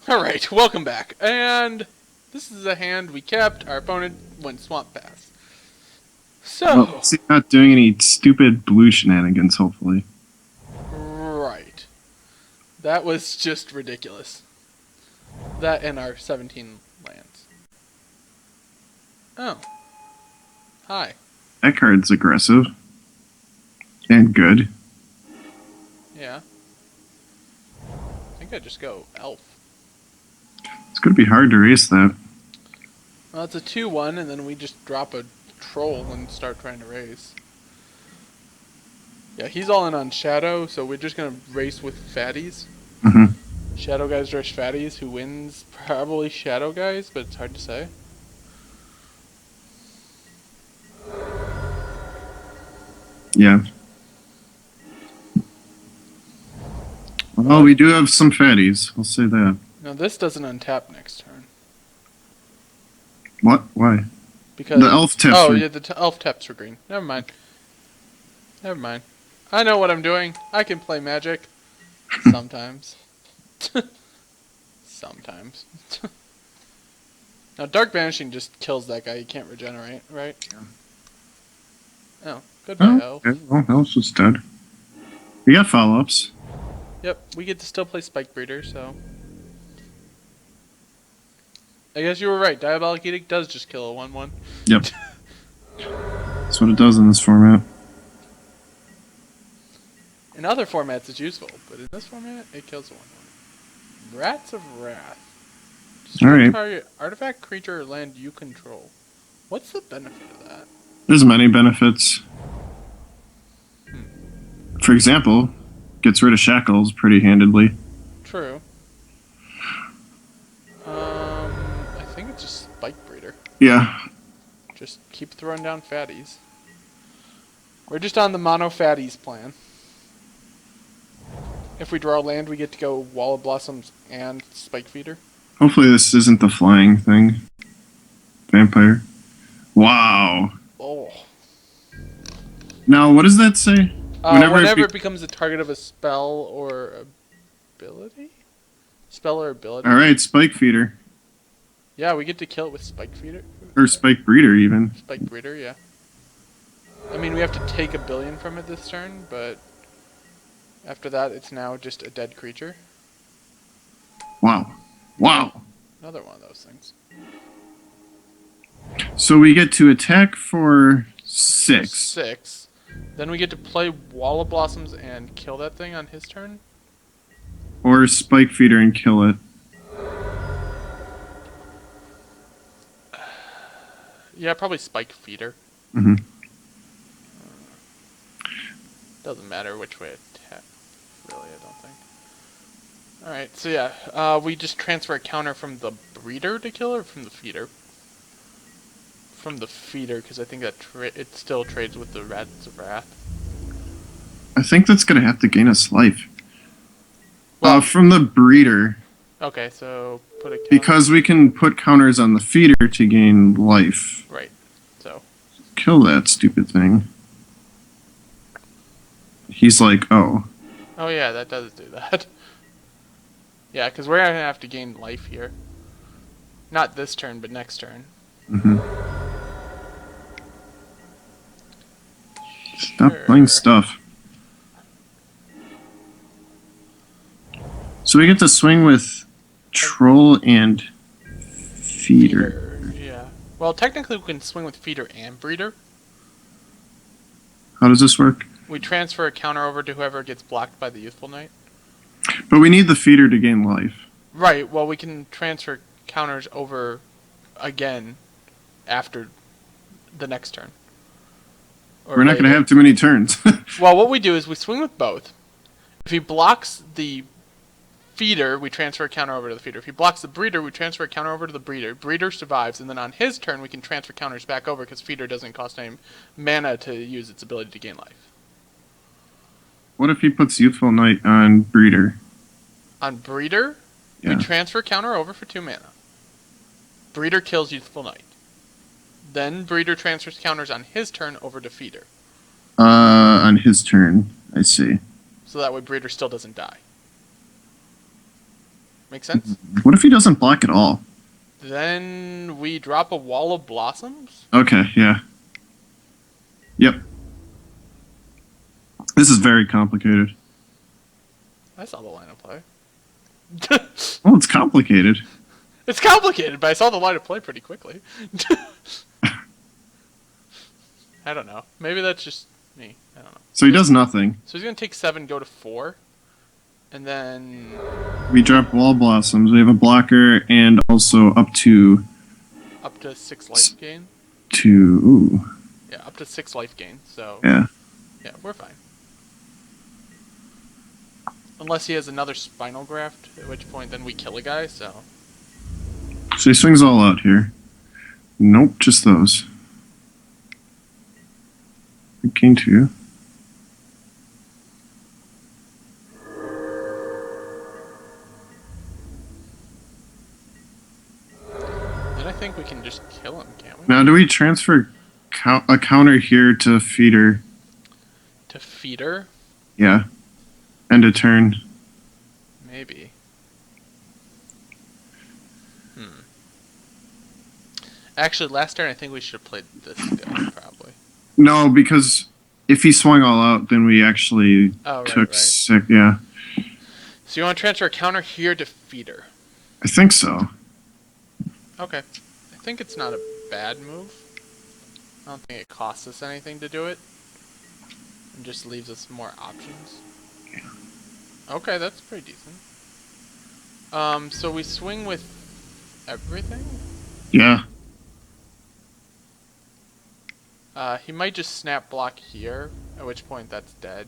Alright, welcome back. And this is a hand we kept. Our opponent went Swamp Pass. Well, So, see, not doing any stupid blue shenanigans, hopefully. right. That was just ridiculous. That and our 17 lands. Oh, hi. That card's aggressive. And good. Yeah. I think I just go Elf. It's gonna be hard to race that. Well, it's a 2-1, and then we just drop a Troll and start trying to race. Yeah, he's all in on Shadow, so we're just gonna race with Fatties. hmm Shadow Guys versus Fatties. Who wins? Probably Shadow Guys, but it's hard to say. Yeah. Well, we do have some fatties. I'll say that. Now this doesn't untap next turn. What? Why? Because The elf taps oh were- yeah, the elf taps were green. Never mind. Never mind. I know what I'm doing. I can play Magic. Sometimes. Sometimes. Now Dark Banishing just kills that guy. You can't regenerate, right? Yeah. Oh, goodbye, Elf. Okay, well, Elf's is dead. We got follow-ups. Yep, we get to still play Spike Breeder, so. I guess you were right. Diabolic Edict does just kill a 1/1. Yep. That's what it does in this format. In other formats, it's useful, but in this format, it kills a 1/1. Rats of Wrath. Alright. Target artifact, creature, or land you control. What's the benefit of that? There's many benefits. For example, gets rid of shackles pretty handedly. True. I think it's just Spike Breeder. Yeah. Just keep throwing down fatties. We're just on the mono fatties plan. If we draw land, we get to go Wall of Blossoms and Spike Feeder. Hopefully this isn't the flying thing. Vampire. Wow. Oh. Now, what does that say? Whenever it becomes the target of a spell or ability? Spell or ability? Alright, Spike Feeder. Yeah, we get to kill it with Spike Feeder. Or Spike Breeder, even. Spike Breeder, yeah. I mean, we have to take 1 billion from it this turn, but after that, it's now just a dead creature. Wow. Wow. Another one of those things. So we get to attack for 6. 6. Then we get to play Wall of Blossoms and kill that thing on his turn. Or Spike Feeder and kill it. Yeah, probably Spike Feeder. hmm Doesn't matter which way it attack, really, I don't think. Alright, so yeah, we just transfer a counter from the Breeder to kill or from the Feeder? From the Feeder, because I think that it still trades with the Rats of Wrath. I think that's going to have to gain us life. Well, From the Breeder. okay, so put a counter. Because we can put counters on the Feeder to gain life. Right, so. Kill that stupid thing. He's like, oh. Oh yeah, that does do that. Yeah, because we're going to have to gain life here. Not this turn, but next turn. hmm Stop playing stuff. So we get to swing with Troll and Feeder. Yeah. Well, technically we can swing with Feeder and Breeder. How does this work? We transfer a counter over to whoever gets blocked by the Youthful Knight. But we need the Feeder to gain life. Right, well we can transfer counters over again after the next turn. Or We're not going to have too many turns. Well, what we do is we swing with both. If he blocks the Feeder, we transfer a counter over to the Feeder. If he blocks the Breeder, we transfer a counter over to the Breeder. Breeder survives, and then on his turn, we can transfer counters back over because Feeder doesn't cost any mana to use its ability to gain life. What if he puts Youthful Knight on Breeder? On Breeder, Yeah. we transfer counter over for 2 mana. Breeder kills Youthful Knight. Then Breeder transfers counters on his turn over to Feeder. On his turn, I see. So that way Breeder still doesn't die. Make sense? What if he doesn't block at all? Then we drop a Wall of Blossoms. Okay, yeah. Yep. This is very complicated. I saw the line of play. Well, it's complicated. It's complicated, but I saw the line of play pretty quickly. I don't know. Maybe that's just me. I don't know. So he does nothing. So he's gonna take 7, go to 4, and then We drop Wall Blossoms. We have a blocker and also up to up to 6 life gain. ooh, Yeah, up to 6 life gain. So yeah. yeah, we're fine. Unless he has another Spinal Graft, at which point then we kill a guy. So So he swings all out here. Nope, just those. Gain 2. then I think we can just kill him, can't we? Now, do we transfer a counter here to feeder? To Feeder, Yeah. End a turn. maybe. Actually, last turn I think we should have played this guy probably. No, because if he swung all out, then we actually Oh, right, took right. 6. Yeah. So you want to transfer a counter here to Feeder? I think so. Okay. I think it's not a bad move. I don't think it costs us anything to do it. And just leaves us more options. Okay, that's pretty decent. So we swing with everything? Yeah. He might just snap block here, at which point that's dead.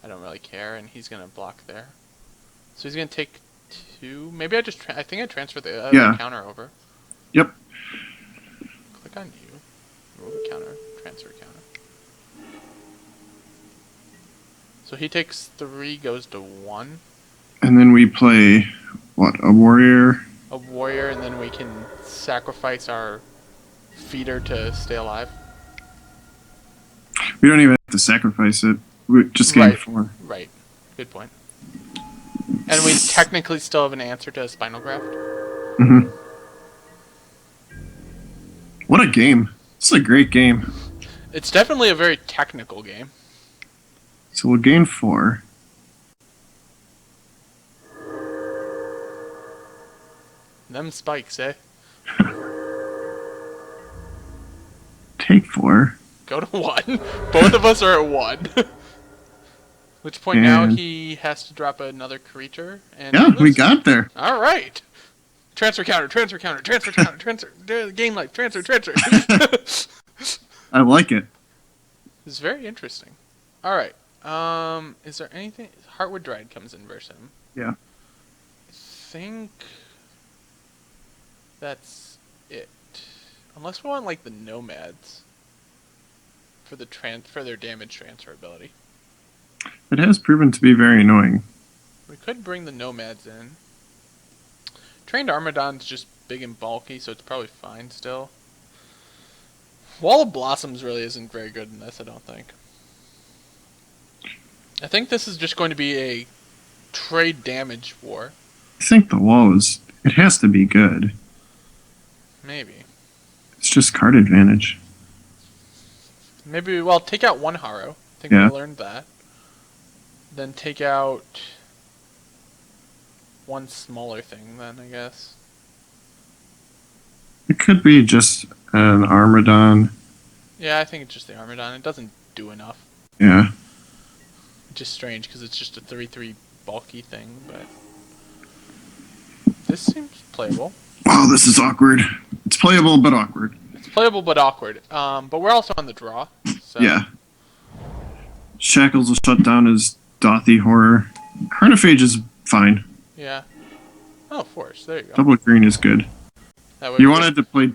I don't really care, and he's gonna block there. So he's gonna take 2. Maybe I just I think I transfer the other counter over. Yep. Click on you. Remove a counter. Transfer counter. So he takes 3, goes to 1. And then we play, what, a warrior? A warrior, and then we can sacrifice our Feeder to stay alive. We don't even have to sacrifice it. We just gain Right. 4. Right. Good point. And we technically still have an answer to a Spinal Graft. Mm-hmm. What a game. This is a great game. It's definitely a very technical game. So we'll gain 4. Them spikes, eh? Take 4. Go to 1. Both of us are at 1. Which point now And- he has to drop another creature. And Yeah, we got there. All right. Transfer counter, transfer counter, transfer counter, transfer. Gain life, transfer, transfer. I like it. It's very interesting. All right. Is there anything? Heartwood Dried comes in versus him. Yeah. I think that's it. Unless we want like the Nomads for the for their damage transfer ability. It has proven to be very annoying. We could bring the Nomads in. Trained Armadon's just big and bulky, so it's probably fine still. Wall of Blossoms really isn't very good in this, I don't think. I think this is just going to be a trade damage war. I think the wall is... It has to be good. Maybe. It's just card advantage. Maybe, well, take out 1 Haro. I think Yeah. we learned that. Then take out 1 smaller thing, then, I guess. It could be just an Armadon. Yeah, I think it's just the Armadon. It doesn't do enough. Yeah. Which is strange, because it's just a 3/3 bulky thing, but... This seems playable. Wow, this is awkward. It's playable, but awkward. It's playable, but awkward. But we're also on the draw, so... Yeah. Shackles will shut down his Dothy Horror. Carnophage is fine. Yeah. Oh, Force. There you go. Double green is good. That way You we- wanted to play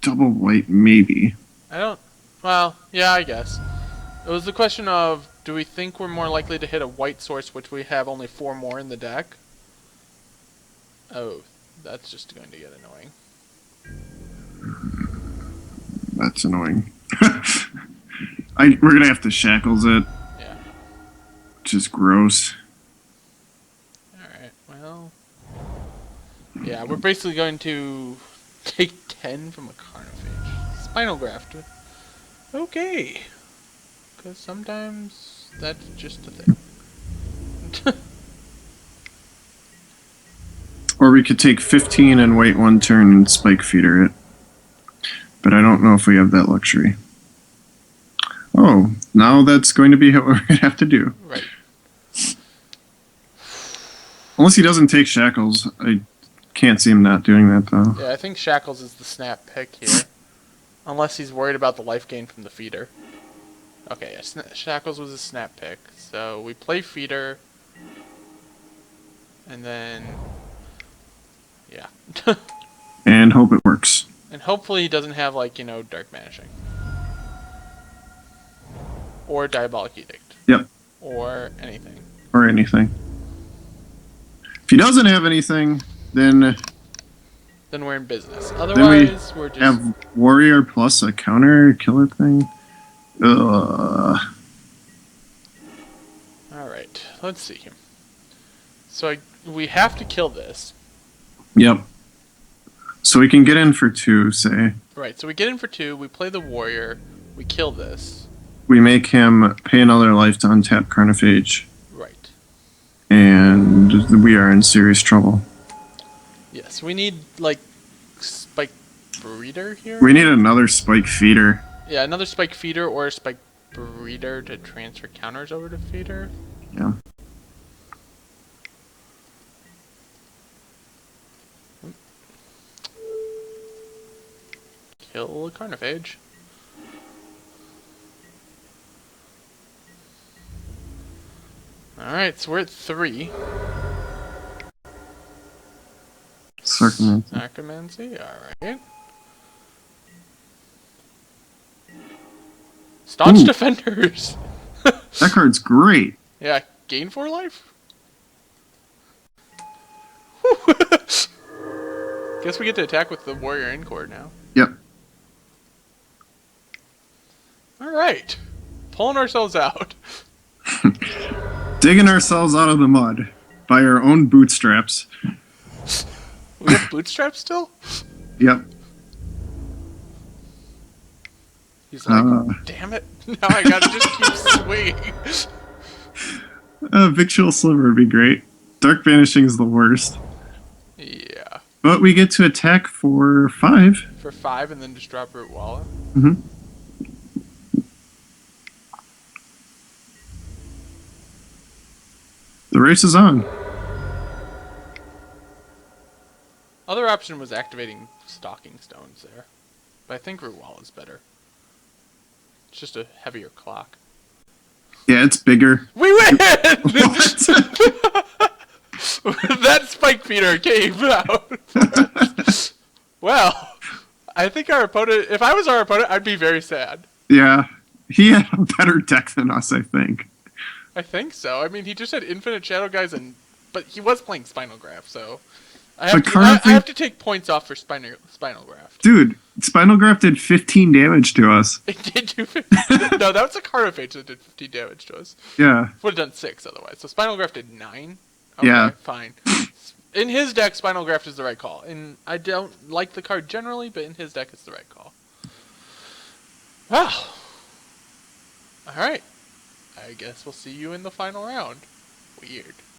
double white, maybe. I don't... Well, yeah, I guess. It was the question of, do we think we're more likely to hit a white source, which we have only 4 more in the deck? Oh, that's just going to get annoying. That's annoying. We're gonna have to Shackles it, Yeah. which is gross. Alright, well... Yeah, we're basically going to take 10 from a Carnophage. Spinal Graft. Okay. Because sometimes that's just a thing. Or we could take 15 and wait one turn and spike feeder it. But I don't know if we have that luxury. Oh, now that's going to be what we're going to have to do. Right. Unless he doesn't take shackles. I can't see him not doing that, though. Yeah, I think Shackles is the snap pick here. Unless he's worried about the life gain from the feeder. Okay, yeah, Shackles was a snap pick. So we play feeder. And then... yeah. And hope it works. And hopefully he doesn't have, like, you know, Dark Banishing. Or Diabolic Edict. Yep. Or anything. Or anything. If he doesn't have anything, then Then we're in business. Otherwise, we're just... have warrior plus a counter killer thing. Alright, let's see. So we have to kill this. Yep. So we can get in for 2, say. Right, so we get in for 2, we play the warrior, we kill this. We make him pay another life to untap Carnophage. Right. And we are in serious trouble. Yes, we need, like, Spike Breeder here? We need another spike feeder. Yeah, another Spike Feeder or a Spike Breeder to transfer counters over to Feeder. Yeah. Kill a Carnophage. Alright, so we're at 3. Circumvention. Necromancy, alright. Staunch Ooh. Defenders! That card's great. Yeah, gain 4 life? Guess we get to attack with the Warrior Encore now. Yep. Alright. Pulling ourselves out. Digging ourselves out of the mud by our own bootstraps. We have bootstraps still? Yep. He's like, damn it. Now I gotta just keep swinging. Victual Sliver would be great. Dark Banishing is the worst. Yeah. But we get to attack for 5. For 5 and then just drop Root Wallet. Mm-hmm. The race is on. Other option was activating Stalking Stones there. But I think Root Wallet is better. It's just a heavier clock. Yeah, it's bigger. We win! What? That Spike Feeder came out. Well, I think our opponent, if I was our opponent, I'd be very sad. Yeah. He had a better deck than us, I think. I think so. I mean, he just had Infinite Shadow Guys, but he was playing Spinal Graft, so I have to take points off for Spinal Graft. Dude, Spinal Graft did 15 damage to us. It did do 15. No, that was a Carnophage that did 15 damage to us. Yeah. Would have done 6 otherwise. So Spinal Graft did 9. Okay, Yeah. fine. In his deck, Spinal Graft is the right call. And I don't like the card generally, but in his deck, it's the right call. Well, alright. I guess we'll see you in the final round. Weird.